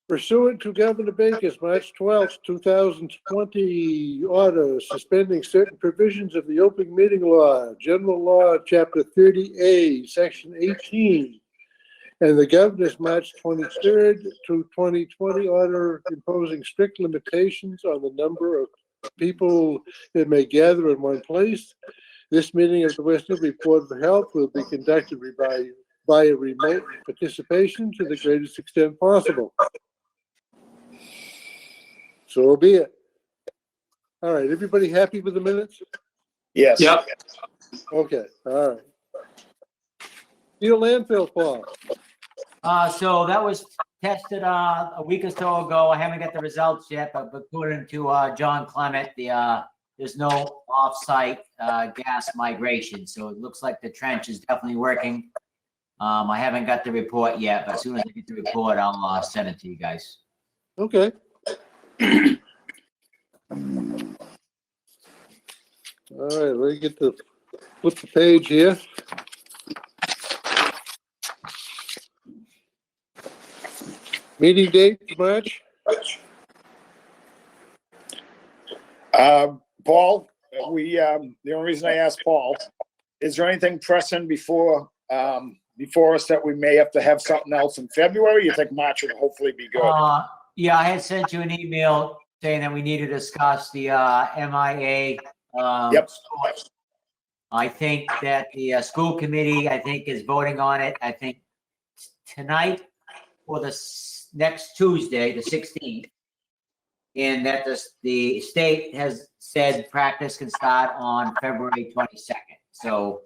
Pursuant to Governor Baker's March 12th, 2020 order suspending certain provisions of the open meeting law, general law, chapter 30A, section 18, and the governor's March 23rd to 2020 order imposing strict limitations on the number of people that may gather in one place. This meeting of the West Newbury Board of Health will be conducted by a remote participation to the greatest extent possible. So be it. All right, everybody happy with the minutes? Yes. Yep. Okay, all right. Steel landfill, Paul. So that was tested a week or so ago. I haven't got the results yet, but according to John Clement, there's no off-site gas migration. So it looks like the trench is definitely working. I haven't got the report yet, but as soon as I get the report, I'll send it to you guys. Okay. All right, let me get the flip the page here. Meeting date, March? Paul, the only reason I asked Paul, is there anything pressing before us that we may have to have something else in February? You think March would hopefully be good? Yeah, I had sent you an email saying that we need to discuss the MIA. Yep. I think that the school committee, is voting on it. I think tonight or the next Tuesday, the 16th, and that the state has said practice can start on February 22nd. So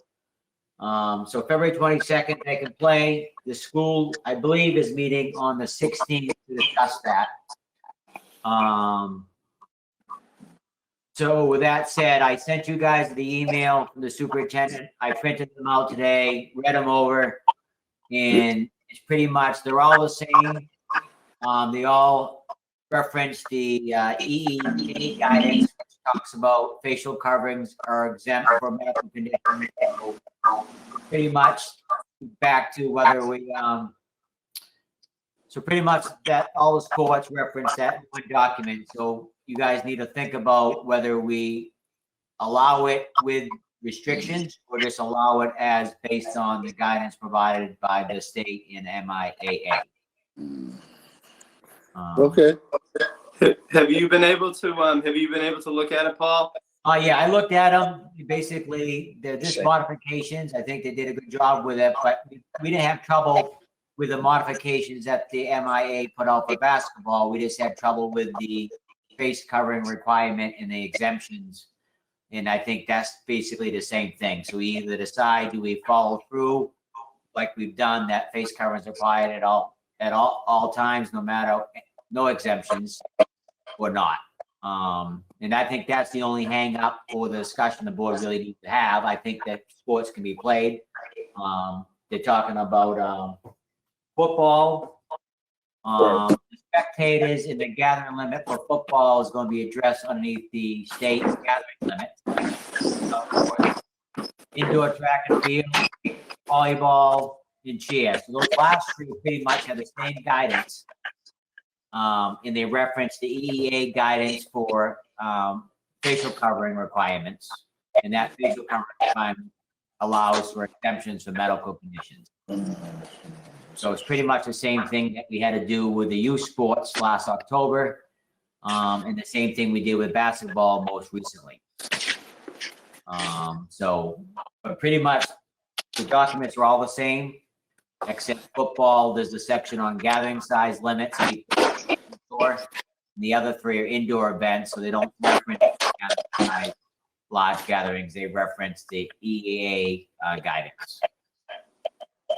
February 22nd, they can play. The school, I believe, is meeting on the 16th to discuss that. So with that said, I sent you guys the email from the superintendent. I printed them out today, read them over, and it's pretty much, they're all the same. They all reference the EEA guidance, which talks about facial coverings are exempt for medical conditions. So pretty much back to whether we, so pretty much that all the sports reference that in one document. So you guys need to think about whether we allow it with restrictions or just allow it as based on the guidance provided by the state in MIAA. Okay. Have you been able to look at it, Paul? Yeah, I looked at them. Basically, they're just modifications. I think they did a good job with it, but we didn't have trouble with the modifications that the MIA put out for basketball. We just had trouble with the face covering requirement and the exemptions. And I think that's basically the same thing. So we either decide, do we follow through like we've done, that face coverings required at all times, no exemptions, or not. And I think that's the only hang up for the discussion the board really needs to have. I think that sports can be played. They're talking about football. The spectators in the gathering limit for football is going to be addressed underneath the state gathering limit. Indoor track and field, volleyball, and cheer. So those last three pretty much have the same guidance. And they reference the EEA guidance for facial covering requirements. And that facial covering requirement allows for exemptions for medical conditions. So it's pretty much the same thing that we had to do with the youth sports last October. And the same thing we did with basketball most recently. But pretty much the documents are all the same, except football, there's the section on gathering size limits. And the other three are indoor events, so they don't reference large gatherings. They reference the EAA guidance,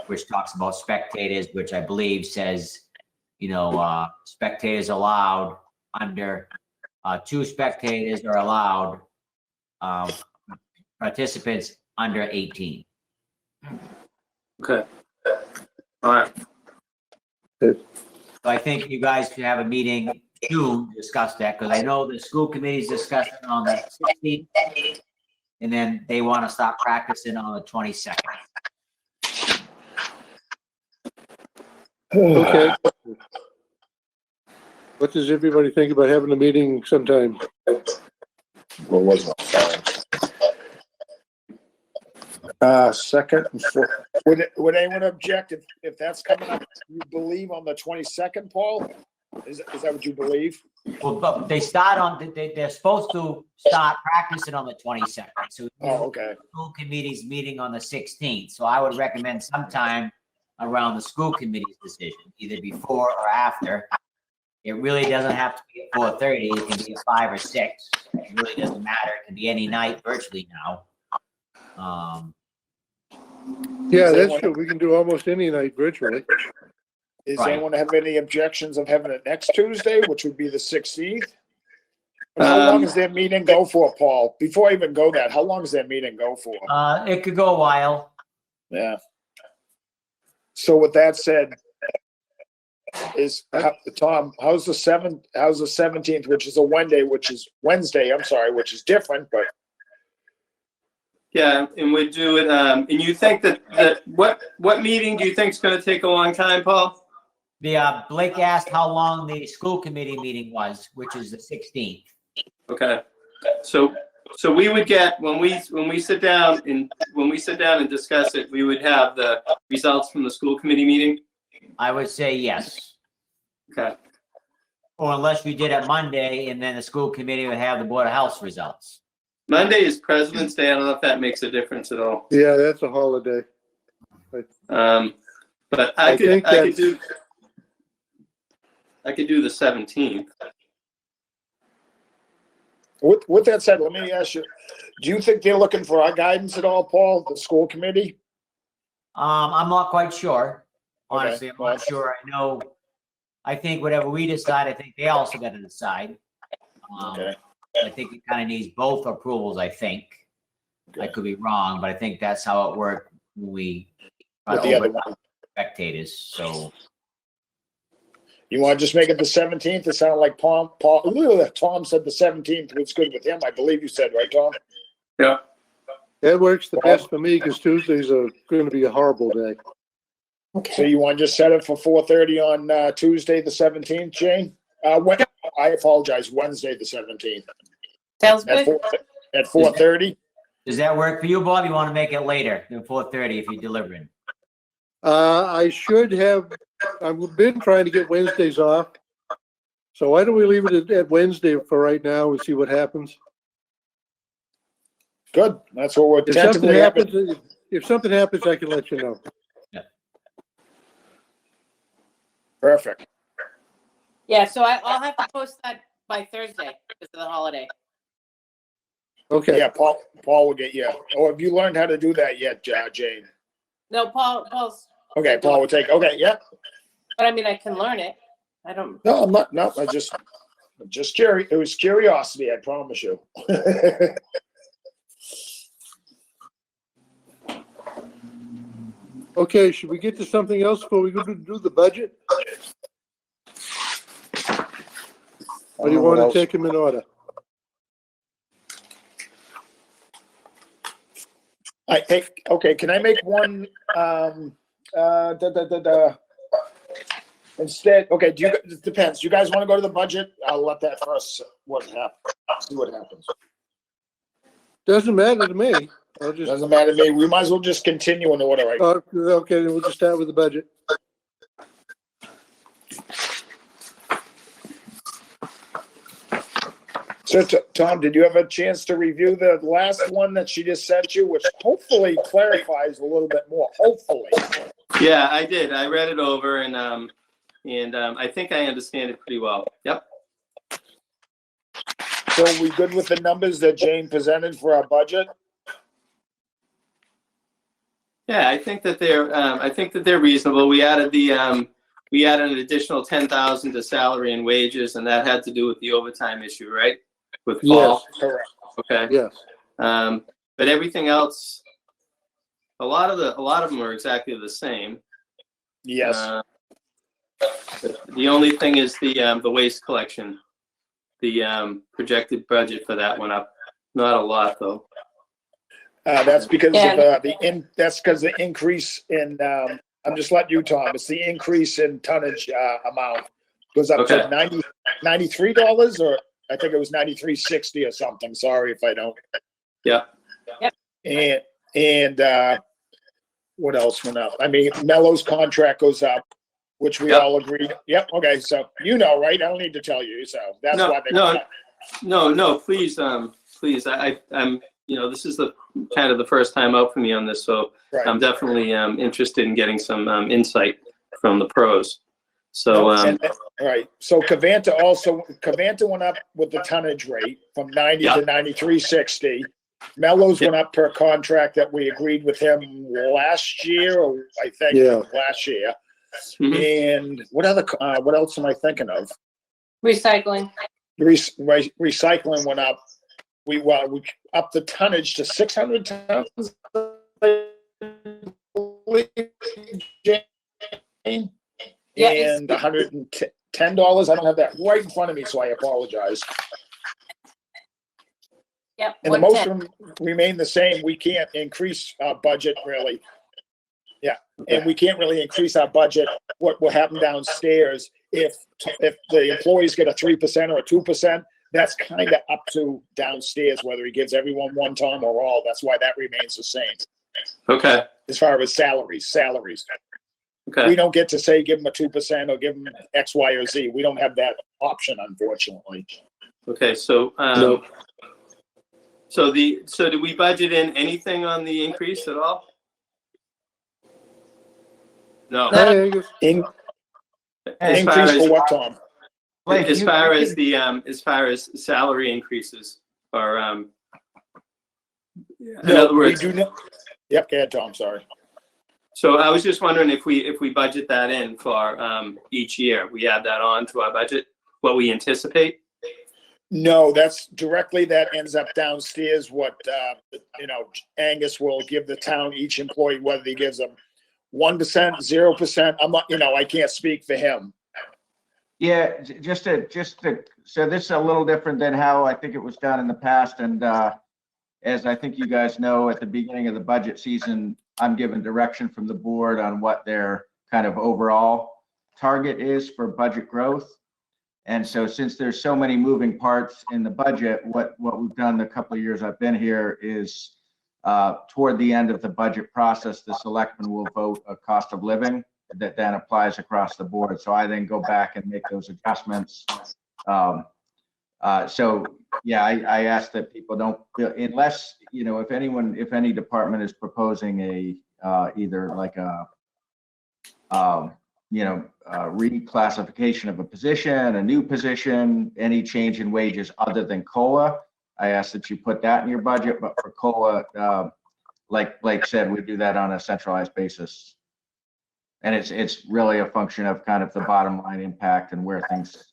which talks about spectators, which I believe says, spectators allowed under 2 spectators are allowed, participants under 18. Okay. All right. So I think you guys should have a meeting soon to discuss that, because I know the school committee's discussing on the 16th, and then they want to start practicing on the 22nd. Okay. What does everybody think about having a meeting sometime? What was it? Second and fourth. Would anyone object if that's coming up, you believe, on the 22nd, Paul? Is that what you believe? Well, but they're supposed to start practicing on the 22nd. So Oh, okay. school committee's meeting on the 16th. So I would recommend sometime around the school committee's decision, either before or after. It really doesn't have to be at 4:30. It can be at 5 or 6. It really doesn't matter. It can be any night virtually now. Yeah, that's true. We can do almost any night virtually. Does Right. anyone have any objections of having it next Tuesday, which would be the 16th? And how long does their meeting go for, Paul? Before I even go that, how long does their meeting go for? It could go a while. Yeah. So with that said, Tom, how's the 17th, which is a Wednesday, which is different, but Yeah, and we'd do it, and you think that what meeting do you think is gonna take a long time, Paul? Blake asked how long the school committee meeting was, which is the 16th. Okay, so we would get, when we sit down and discuss it, we would have the results from the school committee meeting? I would say yes. Okay, Or unless we did it Monday and then the school committee would have the Board of Health results. Monday is President's Day, I don't know if that makes a difference at all. Yeah, that's a holiday. But I could do the 17th. with that said, let me ask you, do you think they're looking for our guidance at all, Paul, the school committee? I'm not quite sure. Honestly, Okay. I'm not sure. I think whatever we decide, I think they also got to decide. Okay. I think it kind of needs both approvals, I think. I could be wrong, but I think that's how it worked when we With the other one. spectators. So You want to just make it the 17th? It sounded like Tom said the 17th was good with him. I believe you said, right, Tom? Yeah. That works the best for me because Tuesdays are going to be a horrible day. So you want to just set it for 4:30 on Tuesday, the 17th, Jane? I apologize, Wednesday, the 17th. Sounds At good. 4:30? does that work for you, Bob? You want to make it later than 4:30 if you're delivering? I should have, I've been trying to get Wednesdays off. So why don't we leave it at Wednesday for right now and see what happens? Good. That's what we're If something tentatively having. happens, I can let you know. Perfect. Yeah, so I'll have to post that by Thursday because of the holiday. Okay. Yeah, Paul will get you. Or have you learned how to do that yet, Jane? No, Paul's, Okay, Paul will take, okay, yeah. but I mean, I can learn it. I don't, No, I'm not, no, just curious. It was curiosity, I promise you. Okay, should we get to something else before we go to do the budget? Or do you want to take them in order? Okay, can I make one, instead, okay, it depends. Do you guys want to go to the budget? I'll let that first, see what happens. Doesn't matter to me. I'll just, Doesn't matter to me. We might as well just continue in order, right? okay, then we'll just start with the budget. So, Tom, did you have a chance to review the last one that she just sent you, which hopefully clarifies a little bit more? Hopefully. Yeah, I did. I read it over and I think I understand it pretty well. Yep. So are we good with the numbers that Jane presented for our budget? Yeah, I think that they're reasonable. We added an additional 10,000 to salary and wages, and that had to do with the overtime issue, right? With fall. Yes. Correct. Okay. Yes. But everything else, a lot of them are exactly the same. Yes. The only thing is the waste collection. The projected budget for that went up. Not a lot though. That's because of And- that's because the increase in, I'm just letting you, Tom, it's the increase in tonnage, amount goes up to Okay. $93 or I think it was $93.60 or something. Sorry if I don't. Yeah. And what else went up? I mean, Mello's contract goes up, which we Yep. all agreed. Yep. Okay. So, right? I don't need to tell you. So that's why they No, please, please. I'm, this is the kind of the first time out for me on this, so Right. I'm definitely interested in getting some insight from the pros. So, right. So Cavanta went up with the tonnage rate from 90 Yeah. to 93.60. Mello's went up per contract that we agreed with him last year, or I think Yeah. last year. Mhm. And what else am I thinking of? Recycling. Recycling went up. We upped the tonnage to 600 tons. Yeah, And $110. I don't have that right in front of me, so I apologize. Yep. And the 110. most remain the same. We can't increase our budget really. Yeah, and we can't really increase our budget. What will happen downstairs if the employees get a 3% or a 2%? That's kind of up to downstairs whether he gives everyone one time or all. That's why that remains the same. Okay. As far as salaries. Okay. We don't get to say give them a 2% or give them X, Y, or Z. We don't have that option, unfortunately. Okay. So, No. so did we budget in anything on the increase at all? No. Hi, Angus. As far Increase as for what, Tom? Blake, as you- far you as the as far as salary increases, or in other we words, do not. Yep, go ahead, Tom. Sorry. so I was just wondering if we budget that in for each year, we add that on to our budget, what we anticipate. No, that's directly that ends up downstairs. What Angus will give the town, each employee, whether he gives them 1%, 0%. I'm not, I can't speak for him. Yeah, just to, so this is a little different than how I think it was done in the past. And as I think you guys know, at the beginning of the budget season, I'm given direction from the board on what their kind of overall target is for budget growth. And so since there's so many moving parts in the budget, what we've done the couple of years I've been here is toward the end of the budget process, the selectmen will vote a cost of living that then applies across the board. So I then go back and make those adjustments. So yeah, I ask that people don't, unless, if any department is proposing either like a reclassification of a position, a new position, any change in wages other than COLA, I ask that you put that in your budget. But for COLA, like Blake said, we do that on a centralized basis. And it's really a function of kind of the bottom line impact and where things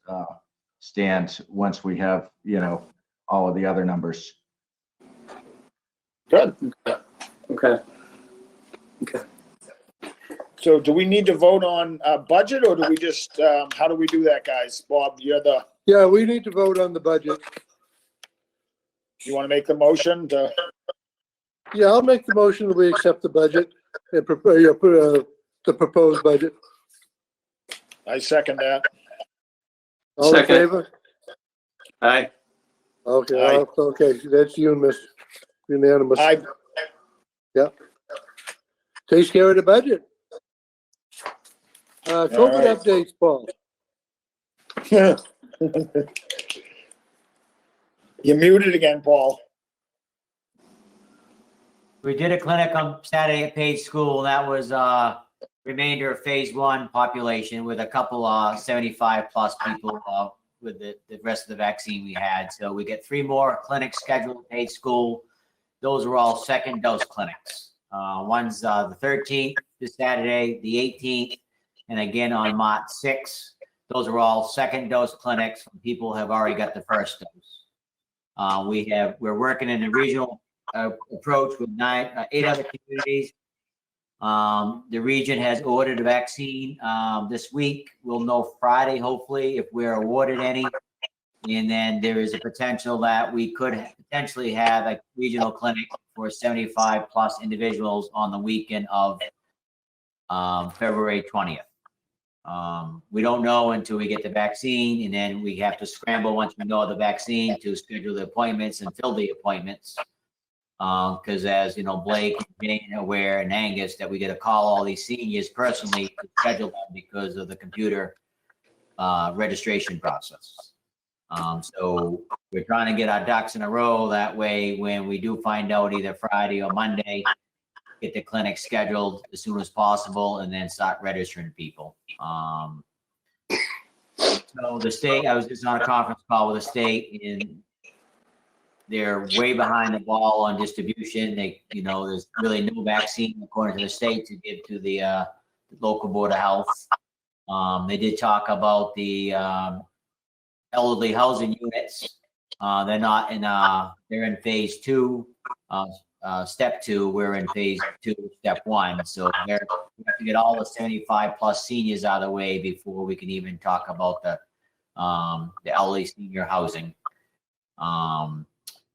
stand once we have, all of the other numbers. Good. Okay. So do we need to vote on budget or do we just, how do we do that, guys? Bob, Yeah, we need to vote on the budget. you want to make the motion to? Yeah, I'll make the motion that we accept the budget and prepare, the proposed budget. I second that. All in Second. favor? Aye. Okay, Aye. okay, that's unanimous. I, Takes care of the budget. COVID All right. updates, Paul. you're muted again, Paul. We did a clinic on Saturday at Page School. That was remainder of phase 1 population with a couple 75 plus people with the rest of the vaccine we had. So we get 3 more clinics scheduled at Page School. Those are all second dose clinics. One's the 13th this Saturday, the 18th, and again on March 6th. Those are all second dose clinics. People have already got the first dose. We're working in a regional approach with 8 other communities. The region has ordered a vaccine this week. We'll know Friday, hopefully, if we're awarded any. And then there is a potential that we could potentially have a regional clinic for 75 plus individuals on the weekend of February 20th. We don't know until we get the vaccine, and then we have to scramble once we know the vaccine to schedule the appointments and fill the appointments. Because as you know, Blake and Jane are aware, and Angus, that we got to call all these seniors personally to schedule them because of the computer registration process. So we're trying to get our ducks in a row. That way, when we do find out either Friday or Monday, get the clinic scheduled as soon as possible and then start registering people. So the state, I was just on a conference call with the state, and they're way behind the ball on distribution. There's really no vaccine according to the state to give to the local board of health. They did talk about the elderly housing units. They're not in, they're in phase 2, step 2. We're in phase 2, step 1. So we have to get all the 75 plus seniors out of the way before we can even talk about the elderly senior housing.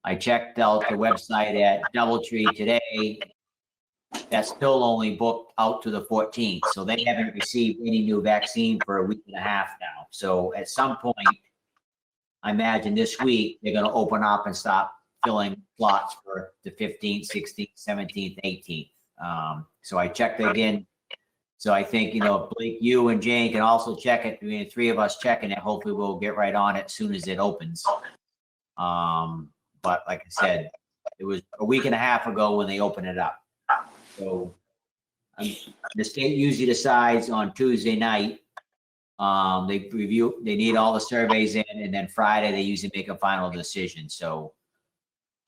I checked out the website at Doubletree today. That's still only booked out to the 14th. So they haven't received any new vaccine for a week and a half now. So at some point, I imagine this week, they're going to open up and stop filling slots for the 15th, 16th, 17th, 18th. So I checked again. So I think, Blake, you and Jane can also check it. The 3 of us checking it. Hopefully we'll get right on it as soon as it opens. But like I said, it was a week and a half ago when they opened it up. So the state usually decides on Tuesday night. They need all the surveys in, and then Friday they usually make a final decision. So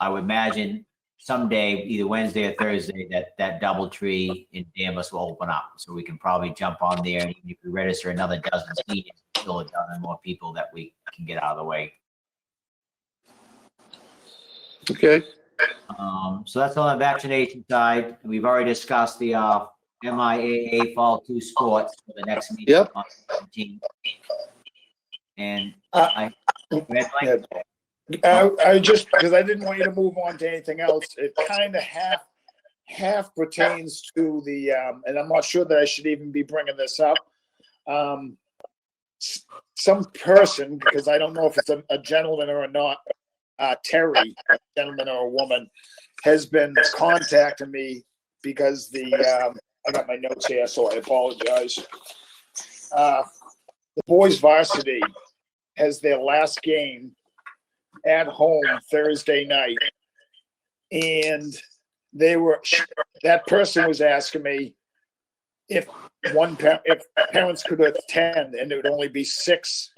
I would imagine someday, either Wednesday or Thursday, that Doubletree in Danvers will open up. So we can probably jump on there, and even if we register another dozen seniors, still a dozen more people that we can get out of the way. Okay. So that's on the vaccination side. We've already discussed the MIAA Fall 2 sports for the next meeting. Yep. On the 17th. And I just, because I didn't want you to move on to anything else, it kind of half pertains to the, and I'm not sure that I should even be bringing this up. Some person, because I don't know if it's a gentleman or not, Terry, a gentleman or a woman, has been contacting me because I got my notes here, so I apologize. The boys varsity has their last game at home Thursday night, and that person was asking me if parents could attend, and it would only be 6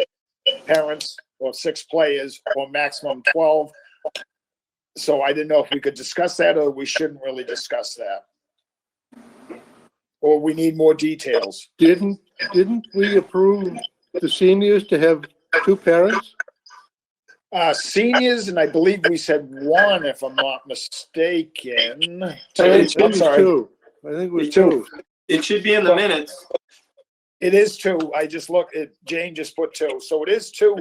parents or 6 players or maximum 12. So I didn't know if we could discuss that, or we shouldn't really discuss that, or we need more details. Didn't we approve the seniors to have 2 parents? Seniors, and I believe we said 1, if I'm not mistaken. I think it I'm was sorry. 2. I think it was 2. It should be in the minutes. It is 2. I just looked at, Jane just put 2. So it is 2,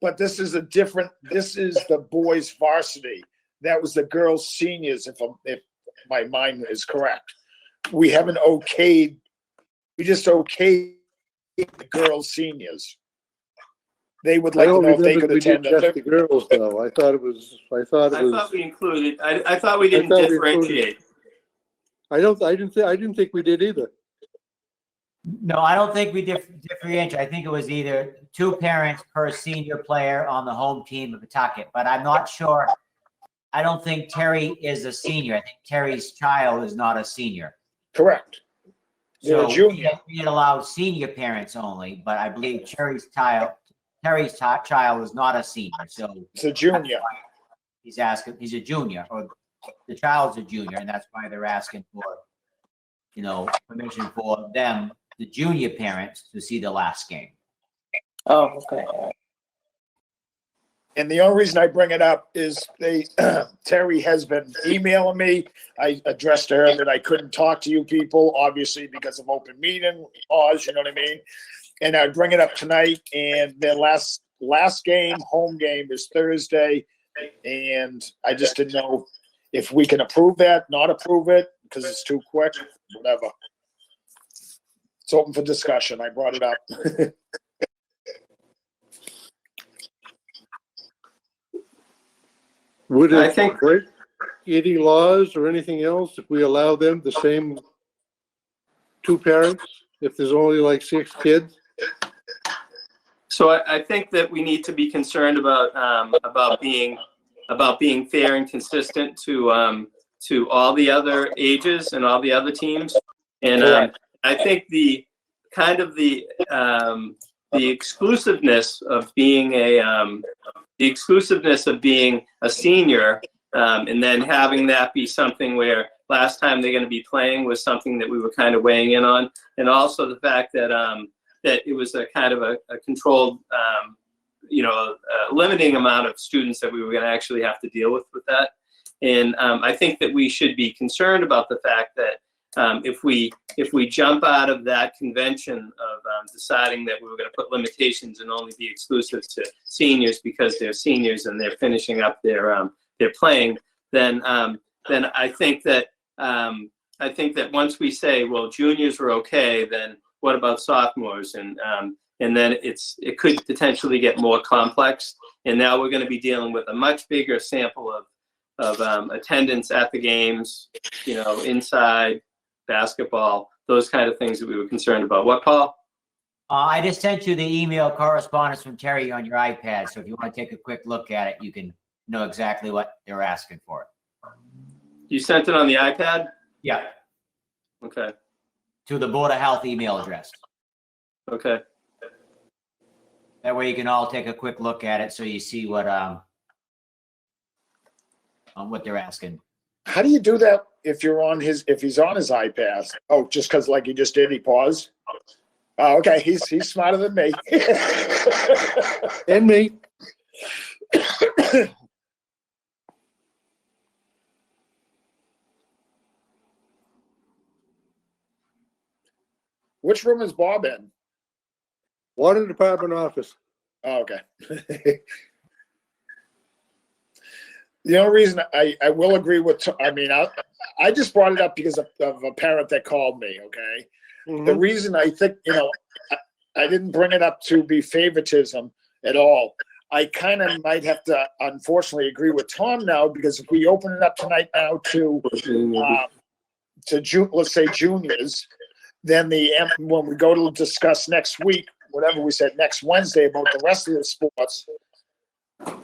but this is the boys varsity. That was the girls seniors, if my mind is correct. We haven't okayed, we just okayed the girls seniors. They would like to know if they could attend. Just the girls, though. I thought We included. I thought we didn't differentiate. I didn't think we did either. no, I don't think we differentiate. I think it was either 2 parents per senior player on the home team of Pawtucket, but I'm not sure. I don't think Terry is a senior. I think Terry's child is not a senior. Correct. They're So a junior. we had allowed senior parents only, but I believe Terry's child is not a senior. So It's a junior. he's a junior, or the child's a junior, and that's why they're asking for, permission for them, the junior parents, to see the last game. Oh, okay. And the only reason I bring it up is Terry has been emailing me. I addressed to her that I couldn't talk to you people, obviously because of open meeting laws, you know what I mean? And I bring it up tonight, and their last game, home game, is Thursday. And I just didn't know if we can approve that, not approve it, because it's too quick, whatever. It's open for discussion. I brought it up. Would I it think- break any laws or anything else if we allow them the same two parents, if there's only like 6 kids? So I think that we need to be concerned about being fair and consistent to all the other ages and all the other teams. And Correct. I think the exclusiveness of being a senior, and then having that be something where last time they're going to be playing was something that we were kind of weighing in on, and also the fact that that it was a kind of a controlled, limiting amount of students that we were going to actually have to deal with that. And I think that we should be concerned about the fact that if we jump out of that convention of deciding that we were going to put limitations and only be exclusive to seniors because they're seniors and they're finishing up their playing, then I think that once we say, well, juniors were okay, then what about sophomores? And then it could potentially get more complex. And now we're going to be dealing with a much bigger sample of attendance at the games, inside basketball, those kind of things that we were concerned about. What, Paul? I just sent you the email correspondence from Terry on your iPad. So if you want to take a quick look at it, you can know exactly what they're asking for. You sent it on the iPad? Yeah, Okay. to the Board of Health email address. Okay. That way you can all take a quick look at it so you see what they're asking. How do you do that if he's on his iPad? Oh, just because like he just did, he paused? Oh, okay. He's smarter than me. And me. Which room is Bob in? Water Department office. Oh, okay. The only reason I will agree with, I just brought it up because of a parent that called me, okay? The reason I think, I didn't bring it up to be favoritism at all. I kind of might have to, unfortunately, agree with Tom now, because if we open it up tonight now to let's say juniors, then when we go to discuss next week, whatever we said next Wednesday about the rest of the sports,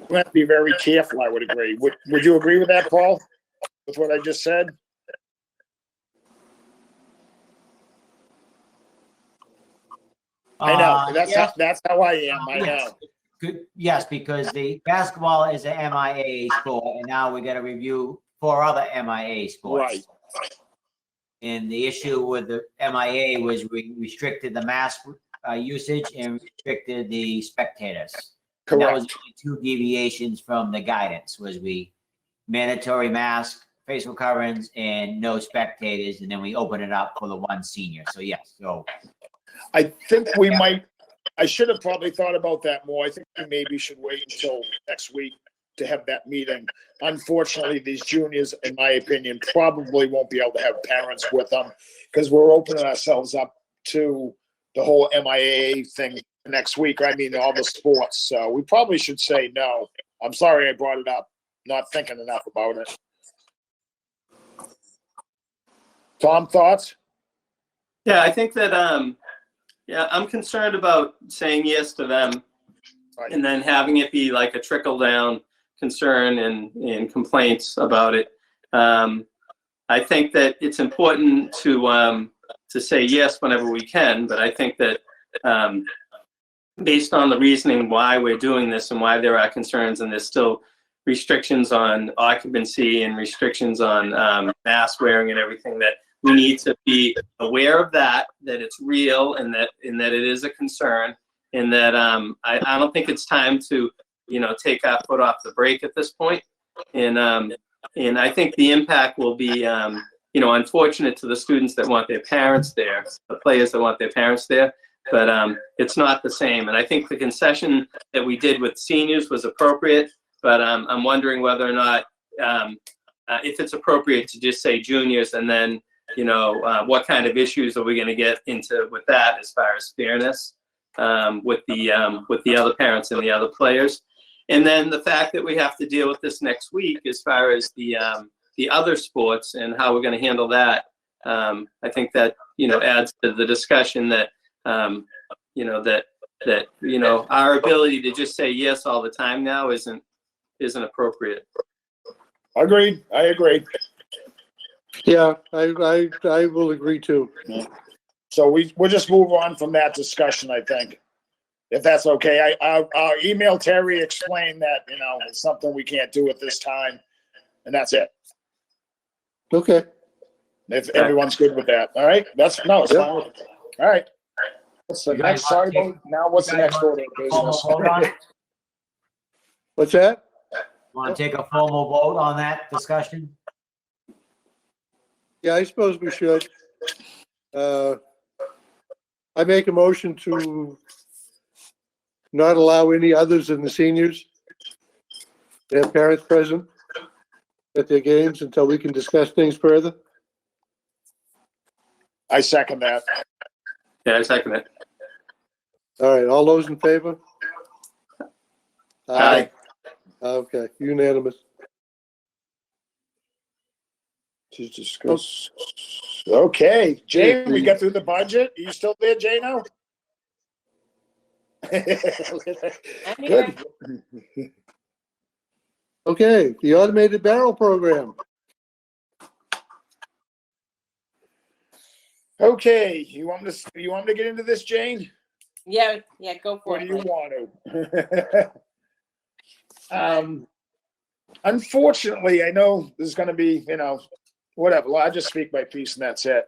we have to be very careful, I would agree. Would you agree with that, Paul, with what I just said? I know. That's how I am. I know. Good. Yes, because the basketball is an MIA sport, and now we got to review 4 other MIA sports. Right. And the issue with the MIA was we restricted the mask usage and restricted the spectators. And that was only 2 deviations from the guidance, was we mandatory mask, facial coverings, and no spectators, and then we open it up for the 1 senior. So yes, so I think I should have probably thought about that more. I think we maybe should wait until next week to have that meeting. Unfortunately, these juniors, in my opinion, probably won't be able to have parents with them, because we're opening ourselves up to the whole MIAA thing next week. All the sports. So we probably should say no. I'm sorry I brought it up. Not thinking enough about it. Tom, thoughts? Yeah, I think that I'm concerned about saying yes to them, Right. and then having it be like a trickle down concern and complaints about it. I think that it's important to say yes whenever we can, but I think that based on the reasoning why we're doing this and why there are concerns, and there's still restrictions on occupancy and restrictions on mask wearing and everything, that we need to be aware of that it's real, and that it is a concern, and that I don't think it's time to take our foot off the brake at this point. And I think the impact will be unfortunate to the students that want their parents there, the players that want their parents there, but it's not the same. And I think the concession that we did with seniors was appropriate, but I'm wondering whether or not if it's appropriate to just say juniors and then what kind of issues are we going to get into with that as far as fairness with the other parents and the other players. And then the fact that we have to deal with this next week as far as the other sports and how we're going to handle that. I think that, adds to the discussion that, our ability to just say yes all the time now isn't appropriate. Agreed. I agree. Yeah, I will agree too. So we'll just move on from that discussion, I think, if that's okay. I'll email Terry, explain that, it's something we can't do at this time, and that's it. Okay. If everyone's good with that. All right. It's fine. All right. What's the next? Sorry, now what's the next order of business? What's that? Want to take a formal vote on that discussion? Yeah, I suppose we should. I make a motion to not allow any others than the seniors to have parents present at their games until we can discuss things further. I second that. Yeah, I second it. All right, all those in favor? Aye. Okay, unanimous. To discuss. Okay, Jay, we got through the budget. Are you still there, Jay, now? I'm here. Good. Okay, the automated barrel program. Okay, you want me to get into this, Jane? Yeah, go for Or do it. you want to? Unfortunately, I know there's going to be, whatever. I'll just speak my piece and that's it.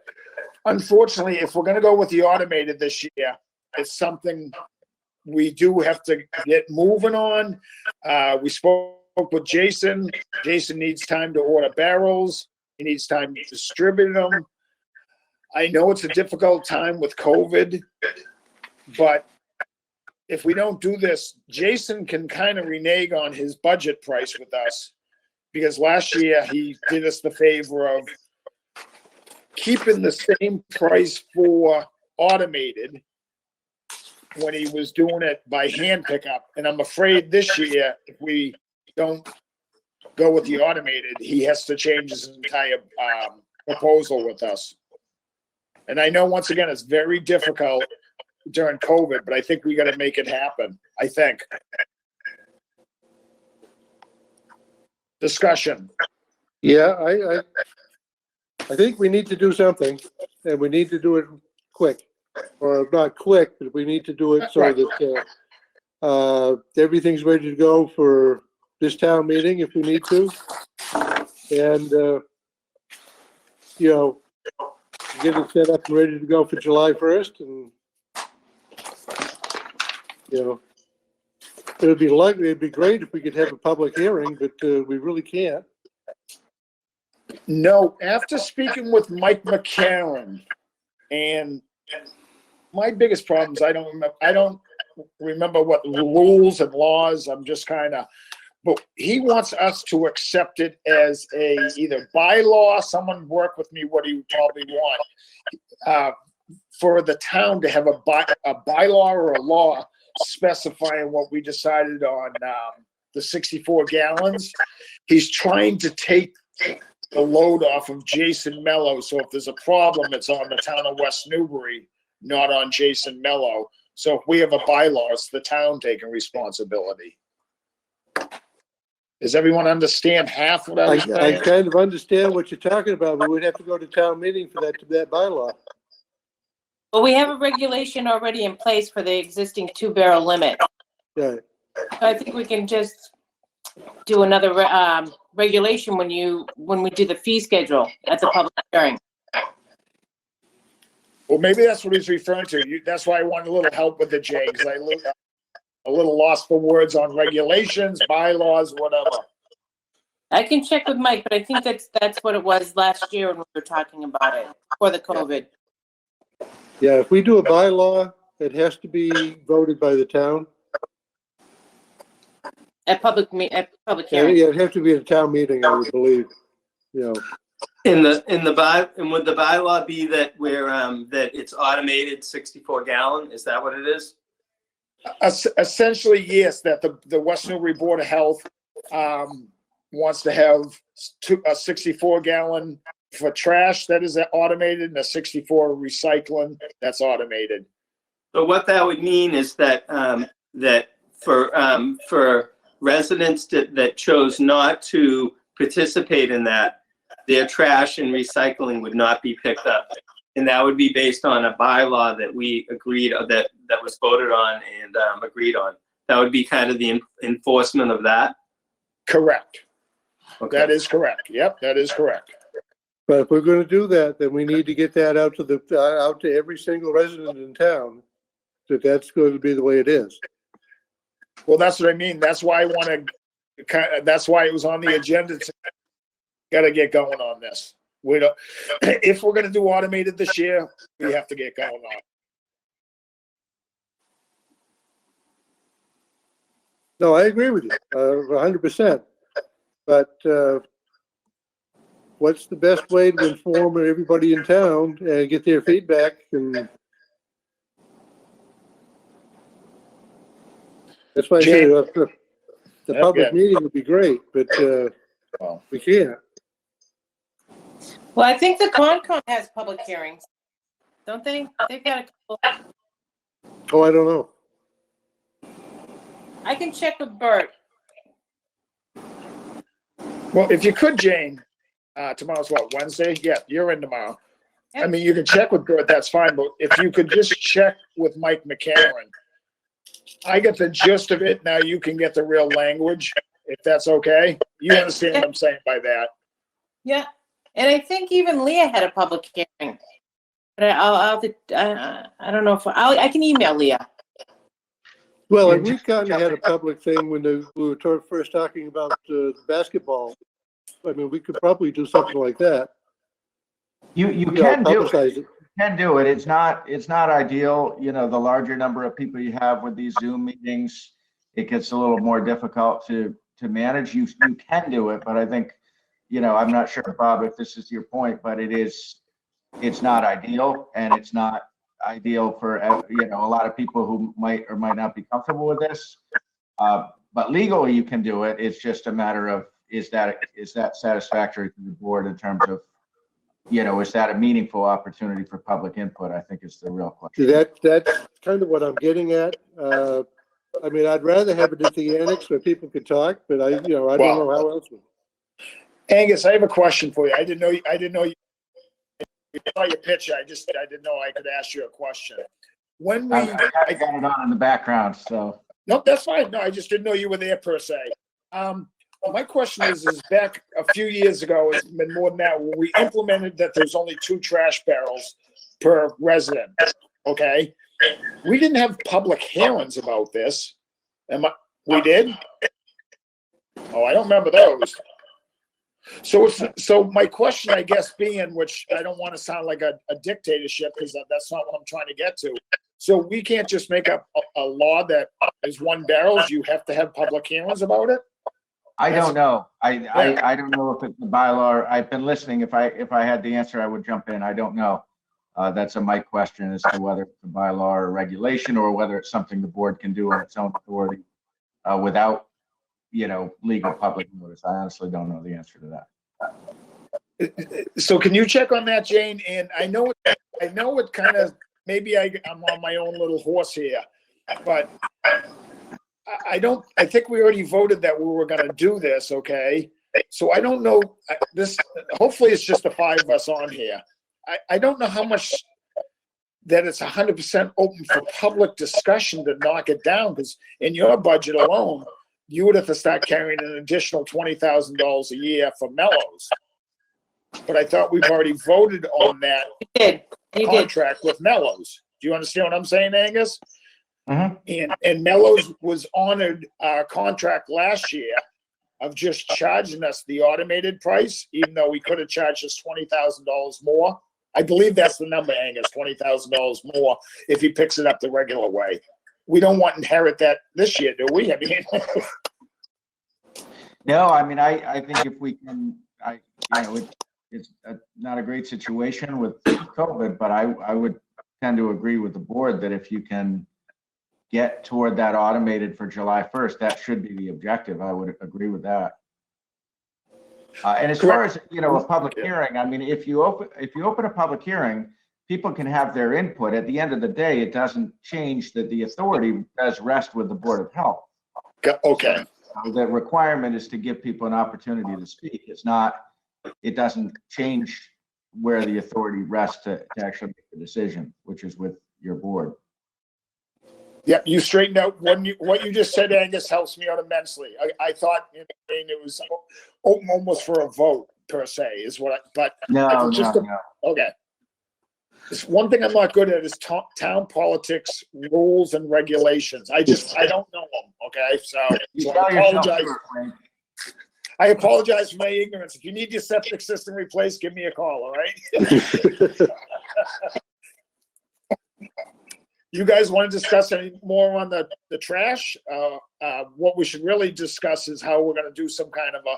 Unfortunately, if we're going to go with the automated this year, it's something we do have to get moving on. We spoke with Jason. Jason needs time to order barrels. He needs time to distribute them. I know it's a difficult time with COVID, but if we don't do this, Jason can kind of renege on his budget price with us, because last year he did us the favor of keeping the same price for automated when he was doing it by hand pickup. And I'm afraid this year, if we don't go with the automated, he has to change his entire proposal with us. And I know, once again, it's very difficult during COVID, but I think we got to make it happen. I think. Discussion. Yeah, I think we need to do something, and we need to do it quick, or not quick, but we need to do it so that everything's ready to go for this town meeting if we need to, and get it set up and ready to go for July 1st, and it'd be great if we could have a public hearing, but we really can't. No, after speaking with Mike McCarron, and my biggest problem is I don't remember what rules and laws. I'm just but he wants us to accept it as a either bylaw. Someone work with me. What do you probably want for the town to have a bylaw or a law specifying what we decided on the 64 gallons. He's trying to take the load off of Jason Mello. So if there's a problem, it's on the town of West Newbury, not on Jason Mello. So if we have a bylaw, it's the town taking responsibility. Does everyone understand half what I was saying? I kind of understand what you're talking about, but we'd have to go to town meeting for that bylaw. Well, we have a regulation already in place for the existing 2-barrel limit. Right. So I think we can just do another regulation when we do the fee schedule at the public hearing. Well, maybe that's what he's referring to. That's why I wanted a little help with the Jay, because I a little lost for words on regulations, bylaws, whatever. I can check with Mike, but I think that's what it was last year when we were talking about it for the COVID. Yeah, if we do a bylaw, it has to be voted by the town. At public Yeah, hearing. it'd have to be at a town meeting, I would believe. In the and would the bylaw be that that it's automated 64 gallon? Is that what it is? Essentially, yes, that the West Newbury Board of Health wants to have a 64 gallon for trash that is automated and a 64 recycling that's automated. So what that would mean is that that for residents that chose not to participate in that, their trash and recycling would not be picked up. And that would be based on a bylaw that we agreed, that was voted on and agreed on. That would be kind of the enforcement of that. Correct. Okay. That is correct. Yep, that is correct. But if we're gonna do that, then we need to get that out to every single resident in town, that's going to be the way it is. Well, that's what I mean. That's why I want to, that's why it was on the agenda. Got to get going on this. We don't, if we're going to do automated this year, we have to get going on it. No, I agree with you, 100%. But what's the best way to inform everybody in town and get their feedback? And that's why I say the public meeting would be great, but we can't. Well, I think the Concom has public hearings, don't they? They've got a couple. Oh, I don't know. I can check with Bert. Well, if you could, Jane, tomorrow's what, Wednesday? Yeah, you're in tomorrow. Yep. I mean, you can check with Bert, that's fine, but if you could just check with Mike McCarron. I get the gist of it, now you can get the real language, if that's okay. You understand what I'm saying by that? Yeah, and I think even Leah had a public hearing. But I don't know if I can email Leah. Well, and we kind of had a public thing when we were first talking about basketball. I mean, we could probably do something like that. You can do it. publicize it. Can do it. It's not ideal. You know, the larger number of people you have with these Zoom meetings, it gets a little more difficult to manage. You can do it, but I think, you know, I'm not sure, Bob, if this is your point, but it's not ideal, and it's not ideal for, you know, a lot of people who might or might not be comfortable with this. But legally you can do it. It's just a matter of, is that satisfactory to the board in terms of, you know, is that a meaningful opportunity for public input? I think is the real question. That's kind of what I'm getting at. I mean, I'd rather have it at the annex where people could talk, but I don't know how else. Angus, I have a question for you. I didn't know you saw your picture. I didn't know I could ask you a question. When I got it on in the background, so. Nope, that's fine. No, I just didn't know you were there per se. My question is back a few years ago, it's been more than that, when we implemented that there's only 2 trash barrels per resident, okay? We didn't have public hearings about this. We did? Oh, I don't remember those. So my question, I guess, being, which I don't want to sound like a dictatorship, because that's not what I'm trying to get to. So we can't just make up a law that is 1 barrels. You have to have public hearings about it? I don't know. I don't know if it's the bylaw. I've been listening. If I had the answer, I would jump in. I don't know. That's a Mike question as to whether it's a bylaw or regulation, or whether it's something the board can do on its own authority without, you know, legal public notice. I honestly don't know the answer to that. So can you check on that, Jane? And I know it kind of, maybe I'm on my own little horse here, but I think we already voted that we were going to do this. Okay. So I don't know this, hopefully it's just the 5 of us on here. I don't know how much that it's 100% open for public discussion to knock it down, because in your budget alone, you would have to start carrying an additional $20,000 a year for Mellows. But I thought we've already voted on that contract with Mellows. Do you understand what I'm saying, Angus? Mm-hmm. And Mellows was honored our contract last year of just charging us the automated price, even though we could have charged us $20,000 more. I believe that's the number, Angus, $20,000 more if he picks it up the regular way. We don't want to inherit that this year, do we? I mean, no, I mean, I think if we can, not a great situation with COVID, but I would tend to agree with the board that if you can get toward that automated for July 1st, that should be the objective. I would agree with that. And as far as, a public hearing, I mean, if you open a public hearing, people can have their input. At the end of the day, it doesn't change that the authority does rest with the Board of Health. Okay. So the requirement is to give people an opportunity to speak. It doesn't change where the authority rests to actually make the decision, which is with your board. Yeah, you straightened out what you just said, Angus, helps me out immensely. I thought it was open almost for a vote per se, is what but No. Okay. It's one thing I'm not good at is town politics rules and regulations. I don't know them. Okay, so I apologize. I apologize for my ignorance. If you need your septic system replaced, give me a call. All right. You guys want to discuss any more on the trash? What we should really discuss is how we're going to do some kind of a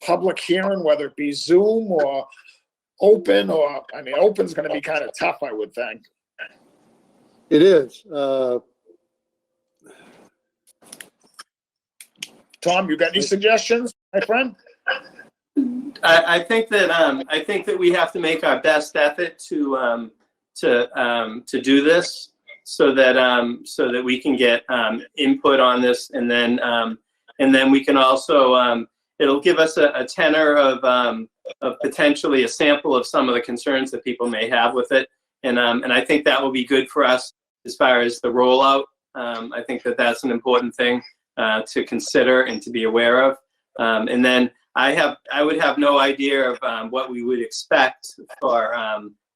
public hearing, whether it be Zoom or open, or open's going to be kind of tough, I would think. It is. Tom, you got any suggestions, my friend? I think that we have to make our best effort to do this, so that we can get input on this, and then we can also it'll give us a tenor of potentially a sample of some of the concerns that people may have with it, and I think that will be good for us as far as the rollout. I think that that's an important thing to consider and to be aware of, and then I would have no idea of what we would expect for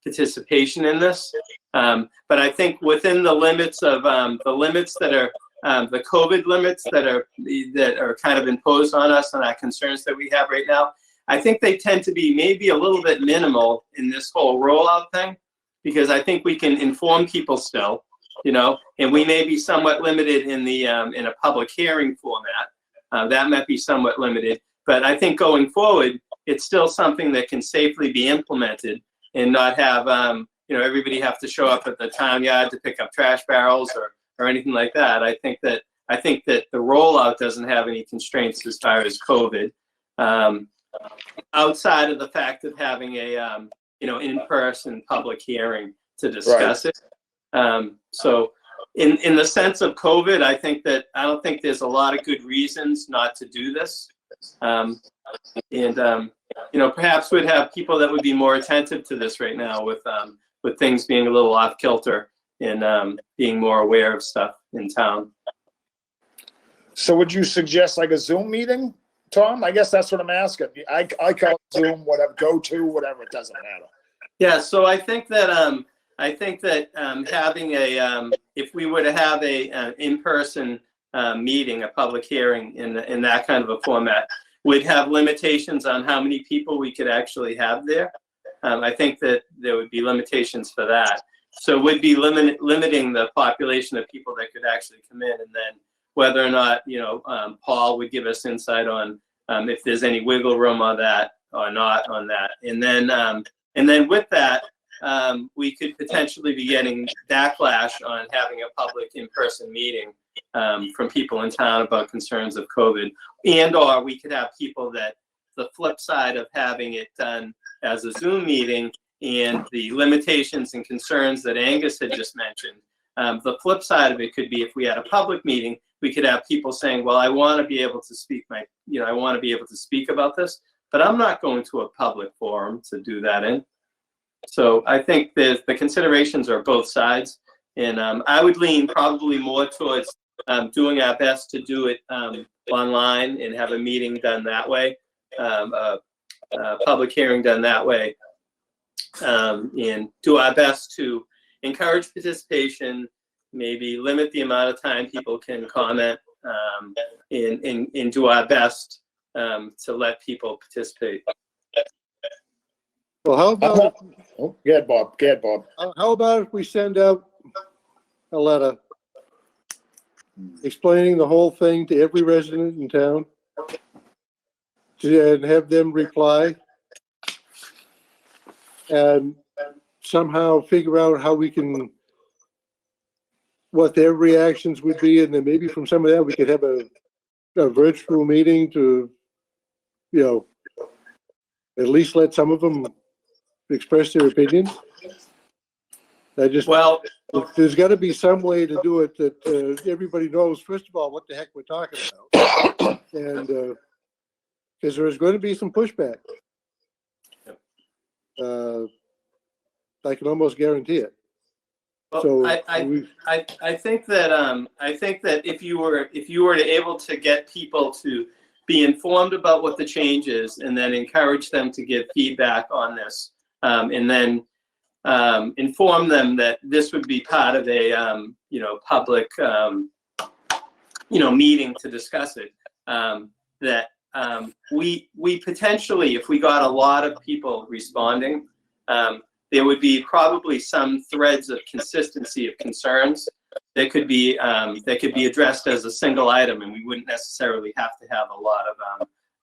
participation in this, but I think within the limits of the limits that are the COVID limits that are kind of imposed on us and our concerns that we have right now, I think they tend to be maybe a little bit minimal in this whole rollout thing, because I think we can inform people still, and we may be somewhat limited in the in a public hearing format. That might be somewhat limited, but I think going forward, it's still something that can safely be implemented and not have everybody have to show up at the town yard to pick up trash barrels or anything like that. I think that the rollout doesn't have any constraints as far as COVID, outside of the fact of having a in-person public hearing to discuss it. So in the sense of COVID, I don't think there's a lot of good reasons not to do this. Perhaps we'd have people that would be more attentive to this right now with things being a little off kilter and being more aware of stuff in town. So would you suggest like a Zoom meeting, Tom? I guess that's what I'm asking. I call it Zoom, whatever, whatever, it doesn't matter. Yeah, so I think that having if we were to have a in-person meeting, a public hearing in that kind of a format, would have limitations on how many people we could actually have there. I think that there would be limitations for that. So would be limiting the population of people that could actually come in, and then whether or not Paul would give us insight on if there's any wiggle room on that or not on that, and then with that we could potentially be getting backlash on having a public in-person meeting from people in town about concerns of COVID, or we could have people that the flip side of having it done as a Zoom meeting and the limitations and concerns that Angus had just mentioned. The flip side of it could be if we had a public meeting, we could have people saying, well, I want to be able to speak I want to be able to speak about this, but I'm not going to a public forum to do that in. So I think the considerations are both sides, and I would lean probably more towards doing our best to do it online and have a meeting done that way, a public hearing done that way, and do our best to encourage participation, maybe limit the amount of time people can comment, and do our best to let people participate. Well, how about Go ahead, Bob. how about if we send out a letter explaining the whole thing to every resident in town, and have them reply and somehow figure out how we can, what their reactions would be, and then maybe from some of that, we could have a virtual meeting to, you know, at least let some of them express their opinions. Well, There's got to be some way to do it that everybody knows, first of all, what the heck we're talking about. And because there's going to be some pushback. I can almost guarantee it. well, So I think that if you were to able to get people to be informed about what the change is, and then encourage them to give feedback on this, and then inform them that this would be part of a public meeting to discuss it, that we potentially, if we got a lot of people responding, there would be probably some threads of consistency of concerns that could be addressed as a single item, and we wouldn't necessarily have to have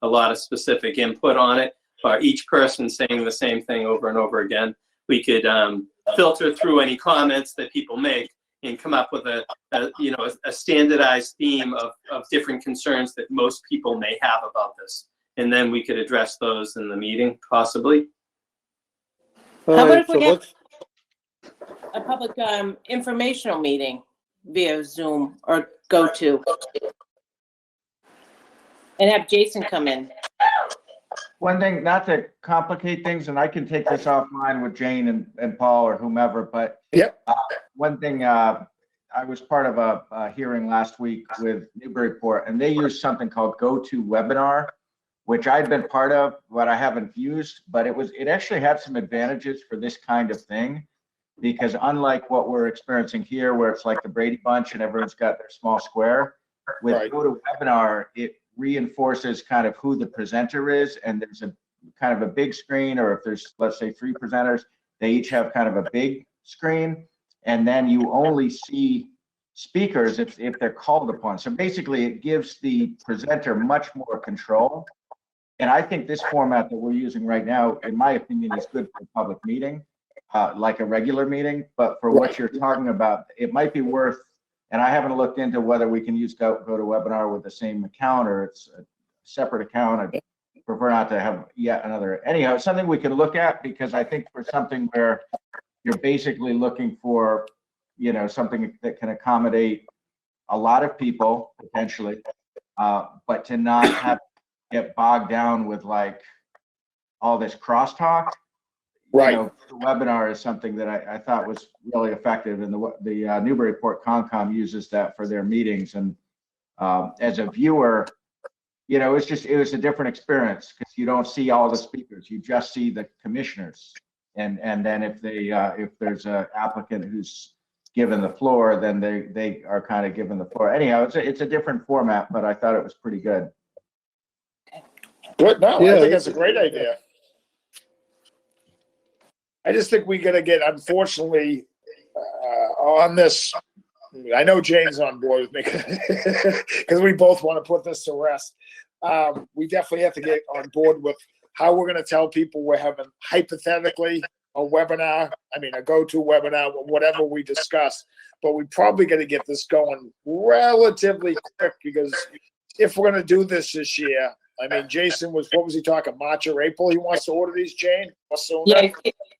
a lot of specific input on it, or each person saying the same thing over and over again. We could filter through any comments that people make and come up with a standardized theme of different concerns that most people may have about this, and then we could address those in the meeting possibly. How about if we have a public informational meeting via Zoom or GoTo, and have Jason come in? One thing, not to complicate things, and I can take this offline with Jane and Paul or whomever, but Yep. One thing, I was part of a hearing last week with Newburyport, and they use something called GoToWebinar, which I'd been part of, but I haven't used, but it actually had some advantages for this kind of thing, because unlike what we're experiencing here, where it's like the Brady Bunch and everyone's got their small square, with Right. GoToWebinar, it reinforces kind of who the presenter is, and there's a kind of a big screen, or if there's, let's say, 3 presenters, they each have kind of a big screen, and then you only see speakers if they're called upon. So basically it gives the presenter much more control. And I think this format that we're using right now, in my opinion, is good for a public meeting, like a regular meeting, but for what you're talking about, it might be worth, and I haven't looked into whether we can use GoToWebinar with the same account or it's a separate account. I prefer not to have yet another. Anyhow, it's something we can look at, because I think for something where you're basically looking for, something that can accommodate a lot of people potentially, but to not get bogged down with like all this crosstalk. Right. The webinar is something that I thought was really effective, and the Newburyport Concom uses that for their meetings. And as a viewer, it was a different experience, because you don't see all the speakers, you just see the commissioners. And then if there's an applicant who's given the floor, then they are kind of given the floor. Anyhow, it's a different format, but I thought it was pretty good. Good. No, Yeah, I think that's a great idea. I just think we gotta get, unfortunately, on this. I know Jane's on board with me because we both want to put this to rest. We definitely have to get on board with how we're going to tell people we're having hypothetically a webinar. I mean, a GoToWebinar, whatever we discuss. But we probably got to get this going relatively quick, because if we're going to do this year, I mean, Jason what was he talking, March or April? He wants to order these, Jane? Yeah,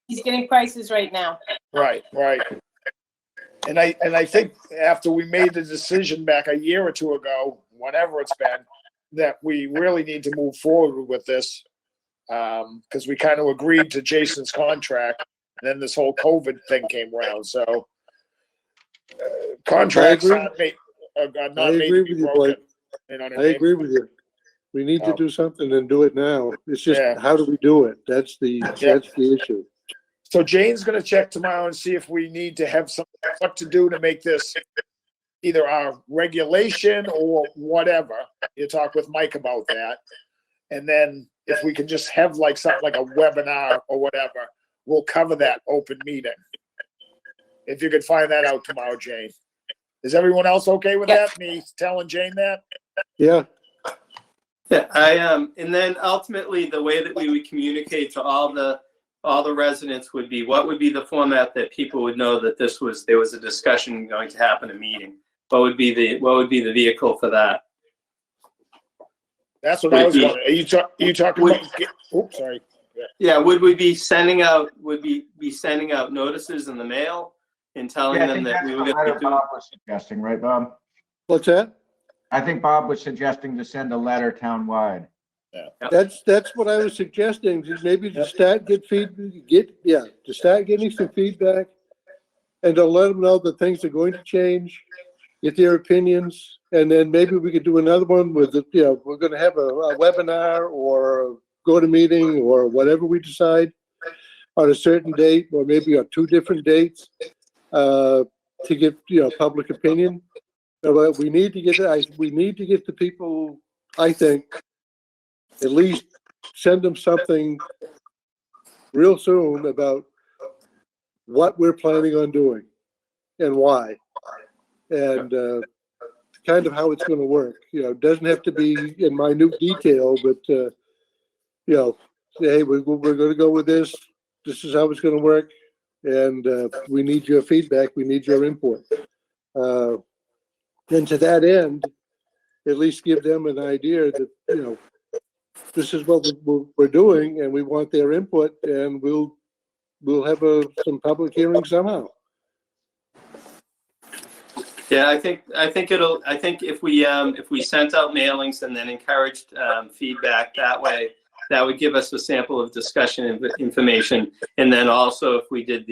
he's getting prices right now. Right. And I think after we made the decision back a year or two ago, whatever it's been, that we really need to move forward with this, because we kind of agreed to Jason's contract, and then this whole COVID thing came around. So contracts are not made to be broken. You know what I mean? I agree with you. We need to do something and do it now. It's just, how do we do it? That's the issue. So Jane's going to check tomorrow and see if we need to have what to do to make this either our regulation or whatever. You talk with Mike about that. And then if we can just have like something like a webinar or whatever, we'll cover that open meeting. If you could find that out tomorrow, Jane. Is everyone else okay with that? Me telling Jane that? Yeah. Yeah, and then ultimately the way that we would communicate to all the all the residents would be, what would be the format that people would know that there was a discussion going to happen, a meeting? What would be the vehicle for that? That's what I was wondering. Are you talking about? Oops, sorry. Yeah, would we be sending out notices in the mail and telling Yeah, I them think that that's we the were going to letter be doing? Bob was suggesting, right, Bob? What's that? I think Bob was suggesting to send a letter townwide. That's what I was suggesting, just maybe to start to start getting some feedback and to let them know that things are going to change, get their opinions, and then maybe we could do another one with we're gonna have a webinar or a go-to-meeting or whatever we decide on a certain date, or maybe on 2 different dates, to get, public opinion. But we need to get the people, I think, at least send them something real soon about what we're planning on doing and why, and kind of how it's going to work. It doesn't have to be in minute detail, but say, hey, we're going to go with this. This is how it's going to work, and we need your feedback. We need your input. And to that end, at least give them an idea that this is what we're doing, and we want their input, and we'll have some public hearing somehow. Yeah, I think if we sent out mailings and then encouraged feedback that way, that would give us a sample of discussion information. And then also if we did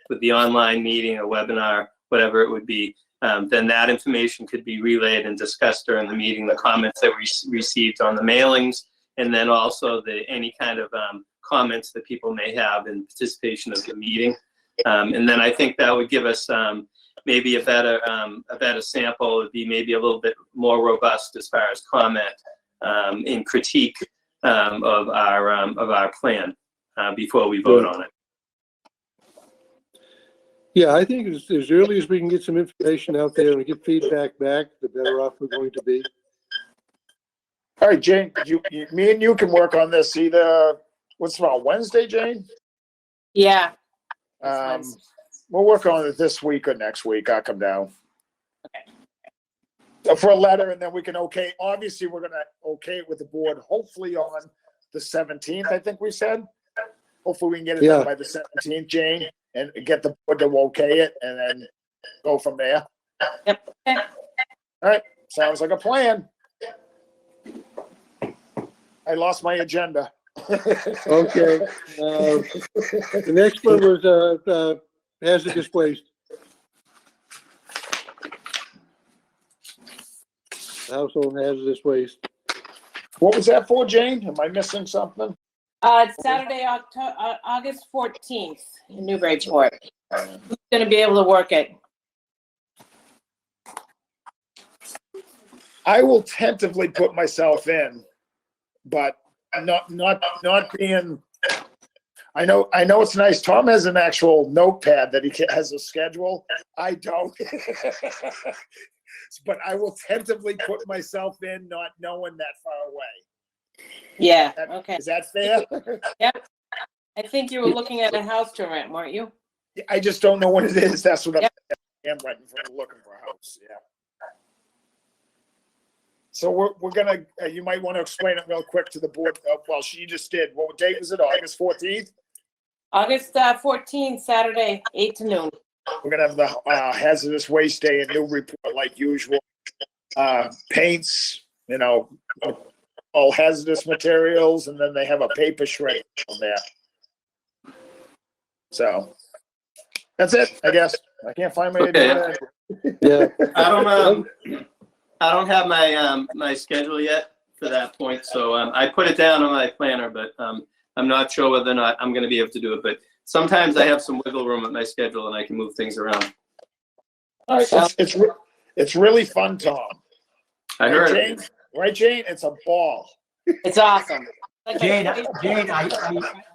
with the online meeting or webinar, whatever it would be, then that information could be relayed and discussed during the meeting, the comments that we received on the mailings, and then also any kind of comments that people may have in participation of the meeting. And then I think that would give us maybe a better sample. It would be maybe a little bit more robust as far as comment and critique of our plan before we vote on it. Yeah, I think as early as we can get some information out there and get feedback back, the better off we're going to be. All right, Jane, me and you can work on this either, what's tomorrow, Wednesday, Jane? Yeah. We'll work on it this week or next week. I'll come down. Okay. For a letter, and then we can obviously we're gonna it with the board, hopefully on the 17th, I think we said. Hopefully we can get it done by the 17th, Jane, and get the board to okay it, and then go from there. Yep. Okay. All right, sounds like a plan. I lost my agenda. Okay. The next one was hazardous waste. Household hazardous waste. What was that for, Jane? Am I missing something? It's Saturday, August 14th in Newburyport. Who's going to be able to work it? I will tentatively put myself in, but not being. I know it's nice. Tom has an actual notepad that he has a schedule. I don't. But I will tentatively put myself in, not knowing that far away. Yeah. Okay. Is that fair? Yep. I think you were looking at a house to rent, weren't you? I just don't know what it is. That's what I'm renting for, looking for a house. Yeah. So we're gonna. You might want to explain it real quick to the board. Well, she just did. What date was it? August 14th. August 14th, Saturday, 8 to noon. We're gonna have the hazardous waste day in Newburyport like usual. Paints, all hazardous materials, and then they have a paper shred on there. So that's it, I guess. I can't find my agenda. Yeah. I don't have my schedule yet for that point, so I put it down on my planner, but I'm not sure whether or not I'm going to be able to do it. But sometimes I have some wiggle room at my schedule, and I can move things around. All right, it's really fun, Tom. I heard Jane, it. Right, Jane? It's a ball. It's awesome. Jane, are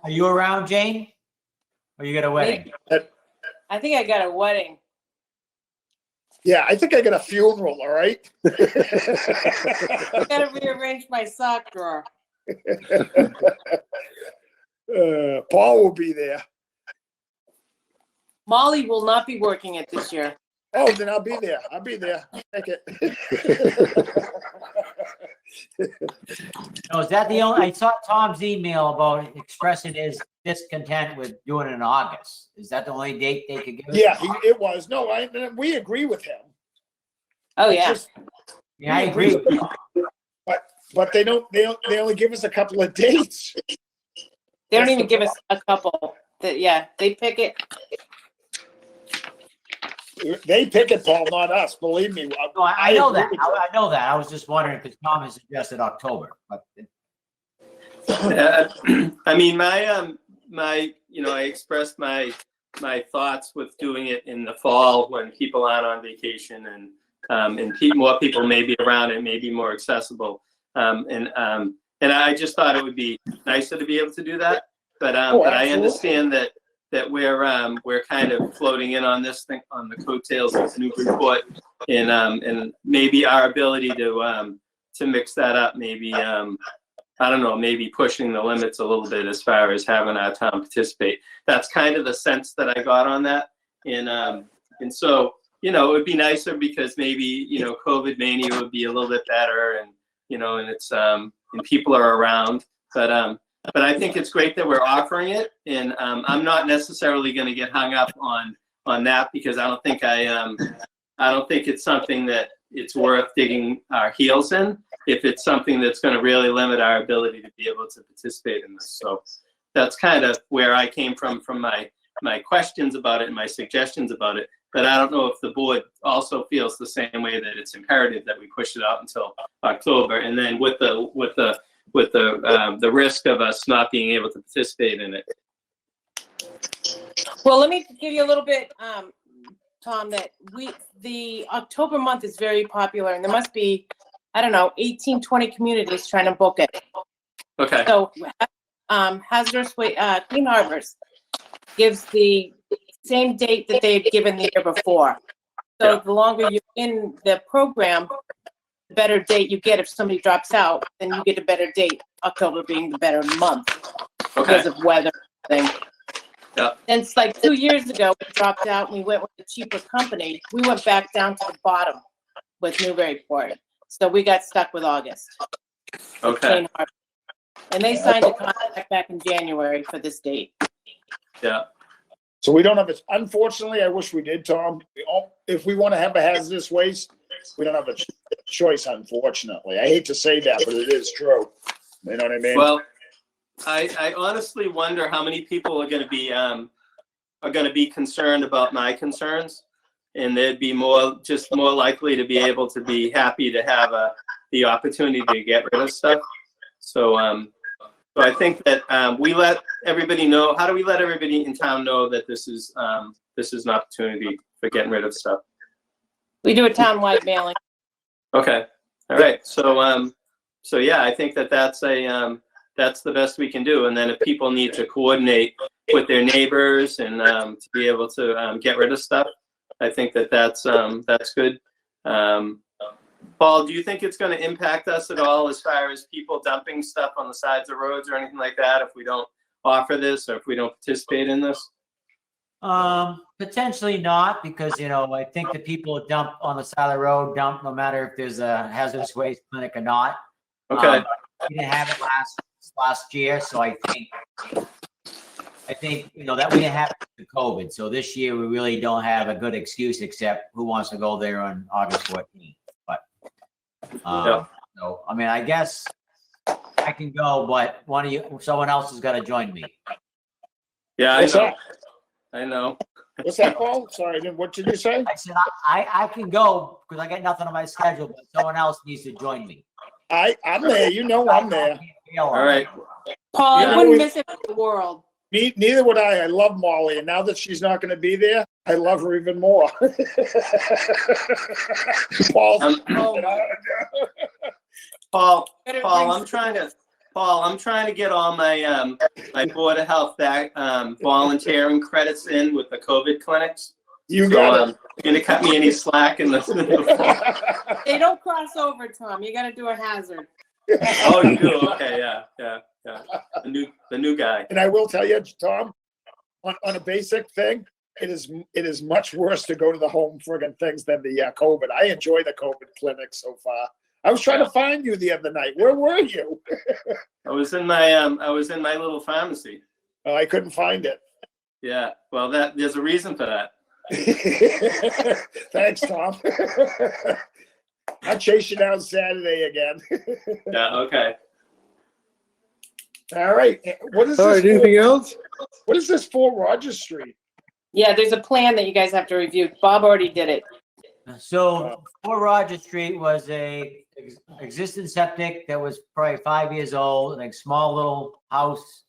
you around, Jane? Or you got a wedding? I think I got a wedding. Yeah, I think I got a funeral, all right? I gotta rearrange my sock drawer. Paul will be there. Molly will not be working it this year. Oh, then I'll be there. I'll be there. Take it. So is that the only, I saw Tom's email about expressing his discontent with doing it in August. Is that the only date they could give us? Yeah, it was. No, we agree with him. Oh, It's yeah. just- Yeah, I agree with you. But they don't. They only give us a couple of dates. They don't even give us a couple. Yeah, they pick it. They pick it, Paul, not us. Believe me. No, I know agree that. with you. I know that. I was just wondering because Tom has suggested October, but I mean, my, you know, I expressed my thoughts with doing it in the fall when people aren't on vacation and more people may be around, it may be more accessible. And I just thought it would be nicer to be able to do that. But I absolutely. understand that we're kind of floating in on this thing on the coattails of the Newbury report, and maybe our ability to mix that up, maybe I don't know, maybe pushing the limits a little bit as far as having our town participate. That's kind of the sense that I got on that, and so, you know, it would be nicer because maybe, you know, COVID mania would be a little bit better, and you know, and it's and people are around, but I think it's great that we're offering it, and I'm not necessarily going to get hung up on that because I don't think it's something that it's worth digging our heels in if it's something that's going to really limit our ability to be able to participate in this. So that's kind of where I came from my questions about it and my suggestions about it. But I don't know if the board also feels the same way, that it's imperative that we push it out until October, and then with the risk of us not being able to participate in it. Well, let me give you a little bit, Tom, that the October month is very popular, and there must be, I don't know, 18, 20 communities trying to book it. Okay. So Hazardous Waste, Clean Harbors gives the same date that they've given the year before. So Yeah. the longer you're in the program, the better date you get. If somebody drops out, then you get a better date, October being the better month because of weather thing. Yeah. And it's like 2 years ago, we dropped out and we went with the cheaper company. We went back down to the bottom with Newburyport. So we got stuck with August. Okay. Clean Harbors. And they signed a contract back in January for this date. Yeah. So we don't have it. Unfortunately, I wish we did, Tom. If we want to have a hazardous waste, we don't have a choice, unfortunately. I hate to say that, but it is true. You know what I mean? Well, I honestly wonder how many people are going to be concerned about my concerns, and they'd be more likely to be able to be happy to have the opportunity to get rid of stuff. So I think that we let everybody know. How do we let everybody in town know that this is an opportunity for getting rid of stuff? We do a townwide mailing. Okay. All right. So yeah, I think that's the best we can do. And then if people need to coordinate with their neighbors and to be able to get rid of stuff, I think that's good. Paul, do you think it's going to impact us at all as far as people dumping stuff on the sides of roads or anything like that if we don't offer this or if we don't participate in this? Potentially not, because, you know, I think the people who dump on the side of the road dump no matter if there's a hazardous waste clinic or not. Okay. We didn't have it last year, so I think, you know, that we didn't have it with COVID. So this year we really don't have a good excuse except who wants to go there on August 14th. But, Yeah. so, I mean, I guess I can go, but someone else has got to join me. Yeah, What's that? I know. What's that, Paul? Sorry, what did you say? I said, I can go because I got nothing on my schedule, but someone else needs to join me. I'm there. You know I'm there. All right. Paul, Yeah. I wouldn't miss it for the world. Neither would I. I love Molly, and now that she's not going to be there, I love her even more. Paul, Paul, Better I'm bring trying to get all my my Board of Health volunteering credits in with the COVID clinics. you So got you're gonna cut me any slack in the it. They don't cross over, Tom. You got to do a hazard. Oh, you do? Okay, yeah. Yeah, the new guy. And I will tell you, Tom, on a basic thing, it is much worse to go to the home friggin' things than the COVID. I enjoy the COVID clinic so far. I was trying to find you the other night. Where were you? I was in my little pharmacy. Oh, I couldn't find it. Yeah, well, there's a reason for that. Thanks, Tom. I'll chase you down Saturday again. Yeah, okay. All right. What is All this? right, anything else? What is this for Rogers Street? Yeah, there's a plan that you guys have to review. Bob already did it. So 4 Rogers Street was a existing septic that was probably 5 years old, like small little house.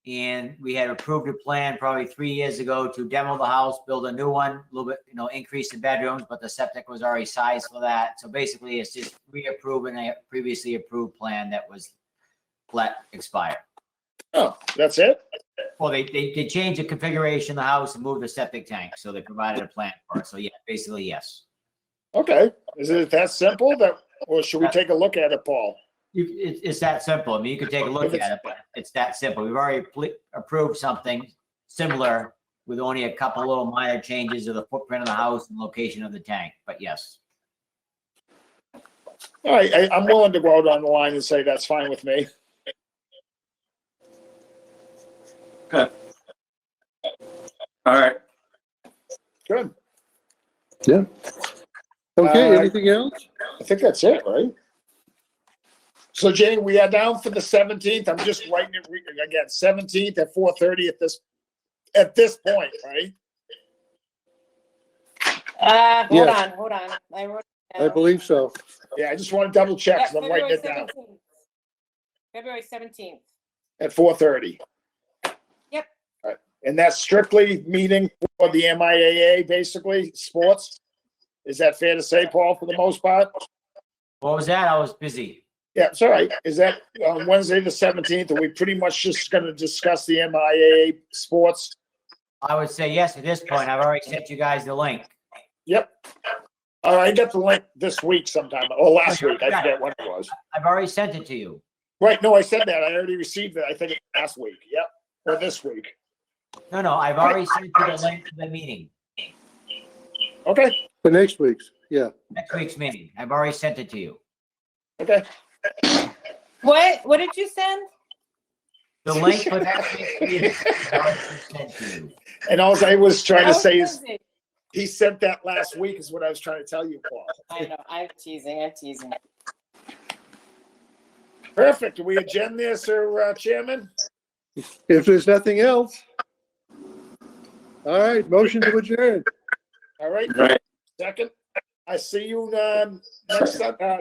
And we had approved a plan probably 3 years ago to demo the house, build a new one, a little bit, increase the bedrooms, but the septic was already sized for that. So basically it's just reapproving a previously approved plan that was let expire. Oh, that's it? Well, they changed the configuration of the house and moved the septic tank. So they provided a plan for it. So yeah, basically, yes. Okay. Is it that simple or should we take a look at it, Paul? It's that simple. I mean, you can take a look at it, but it's that simple. We've already approved something similar with only a couple little minor changes of the footprint of the house and location of the tank, but yes. All right. I'm willing to go out on the line and say that's fine with me. Okay. All right. Good. Yeah. Okay, Uh, anything else? I think that's it, right? So Jane, we are down for the 17th. I'm just writing it again, 17th at 4:30 at this point, right? Hold on. I wrote it I down. believe so. Yeah, I just want to double check Yeah, because I'm writing it down February 17th. at 4:30. Yep. All right. And that's strictly meeting for the MIAA, basically, sports. Is that fair to say, Paul, for the most part? What was that? I was busy. Yeah, it's all right. Is that on Wednesday, the 17th? Are we pretty much just going to discuss the MIAA sports? I would say yes at this point. I've already sent you guys the link. Yep. All right, I got the link this week sometime, or last week. I forget when it was. I've already sent it to you. Right, no, I said that. I already received it. I think last week. Yep, or this week. No, I've already sent you the link to the meeting. Okay, For next week's, yeah. Next week's meeting. I've already sent it to you. okay. What did you send? The link for next week's meeting is already sent to you. And all I was trying to say is, was it? he sent that last week is what I was trying to tell you, Paul. I know, I'm teasing. Perfect. Do we adjourn this, Sir Chairman? If there's nothing else. All right, motion to adjourn. All right. All right. Second. I see you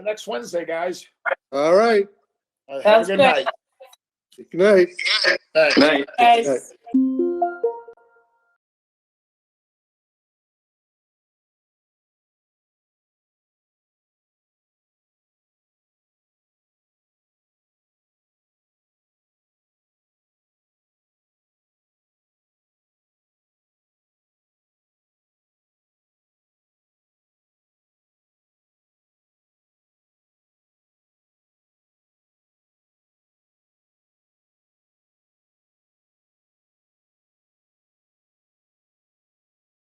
next Wednesday, guys. All right, Have a Sounds good good. night. good night. Thanks. Night. Guys.